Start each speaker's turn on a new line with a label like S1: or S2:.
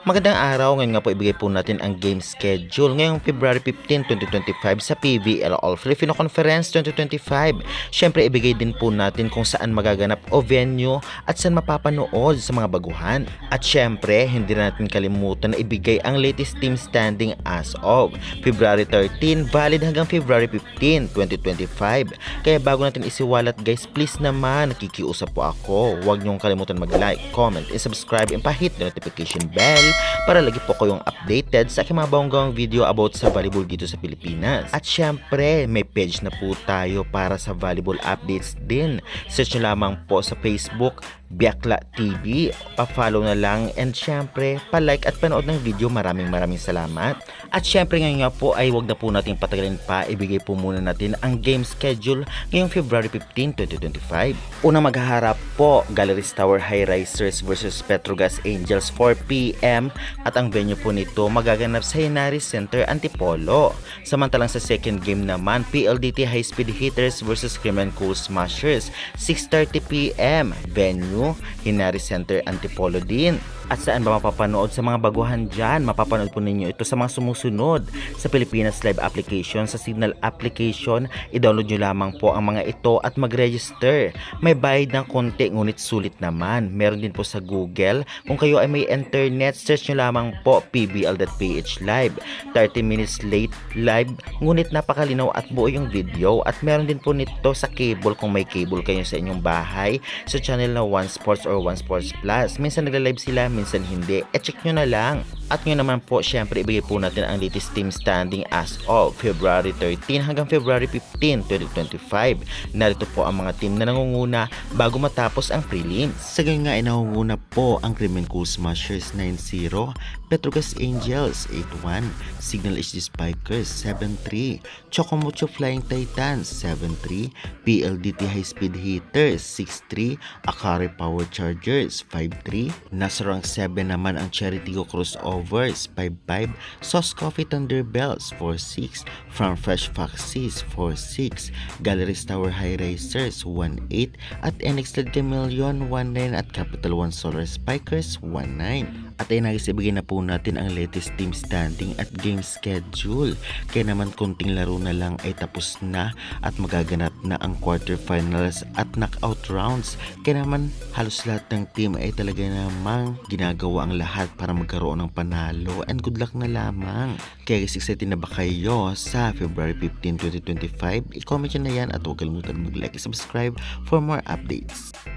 S1: Magandang araw, ngayon nga po ibigay po natin ang game schedule ngayong February 15, 2025 sa PVL All Filipino Conference 2025. Syempre ibigay din po natin kung saan magaganap o venue at saan mapapanood sa mga baguhan. At syempre hindi na natin kalimutan na ibigay ang latest team standing as of February 13 valid hanggang February 15, 2025. Kaya bago natin isiwalat guys, please naman nakikiusap po ako, huwag niyong kalimutan mag-like, comment, and subscribe and pa-hit the notification bell para lagi po kayong updated sa aking mga bonggang video about sa volleyball dito sa Pilipinas. At syempre, may page na po tayo para sa volleyball updates din. Search nyo lamang po sa Facebook, Biakla TV. Pa-follow na lang and syempre, pa-like at panood ng video. Maraming salamat. At syempre ngayon nga po ay wag na po natin patagalin pa. Ibigay po muna natin ang game schedule ngayong February 15, 2025. Unang maghaharap po, Galleries Tower High Risers versus Petrogas Angels 4 PM at ang venue po nito magaganap sa Henares Center, Antipolo. Samantalang sa second game naman, PLDT High Speed Hitters versus Creman Cool Smashers 6:30 PM, venue Henares Center, Antipolo din. At saan ba mapapanood sa mga baguhan dyan? Mapapanood po ninyo ito sa mga sumusunod sa Pilipinas Live application, sa Signal application. I-download nyo lamang po ang mga ito at mag-register. May bayad ng konti ngunit sulit naman. Meron din po sa Google. Kung kayo ay may internet, search nyo lamang po pbl.ph live. 30 minutes late live ngunit napakalinaw at buo yung video. At meron din po nito sa cable kung may cable kayo sa inyong bahay, sa channel na One Sports or One Sports Plus. Minsan nagla-live sila, minsan hindi. Check nyo na lang. At ngayon naman po, syempre ibigay po natin ang latest team standing as of February 13 hanggang February 15, 2025. Narito po ang mga team na nangunguna bago matapos ang prelims. Sa ngayon nga ay nangunguna po ang Creman Cool Smashers 9-0, Petrogas Angels 8-1, Signal HD Spikers 7-3, Chocomucho Flying Titans 7-3, PLDT High Speed Hitters 6-3, Akari Power Chargers 5-3, nasa rank 7 naman ang Cherry Tigo Crossovers 5-5, Sauce Coffee Thunderbells 4-6, From Fresh Foxes 4-6, Galleries Tower High Racers 1-8, at NX Lead Chameleon 1-9 at Capital One Solar Spikers 1-9. At ay nagisibigay na po natin ang latest team standing at game schedule. Kaya naman konting laro na lang ay tapos na at magaganap na ang quarterfinals at knockout rounds. Kaya naman halos lahat ng team ay talaga namang ginagawa ang lahat para magkaroon ng panalo, and good luck na lamang. Kaya guys, excited na ba kayo sa February 15, 2025? I-comment nyo na yan at huwag kalimutan mag-like and subscribe for more updates.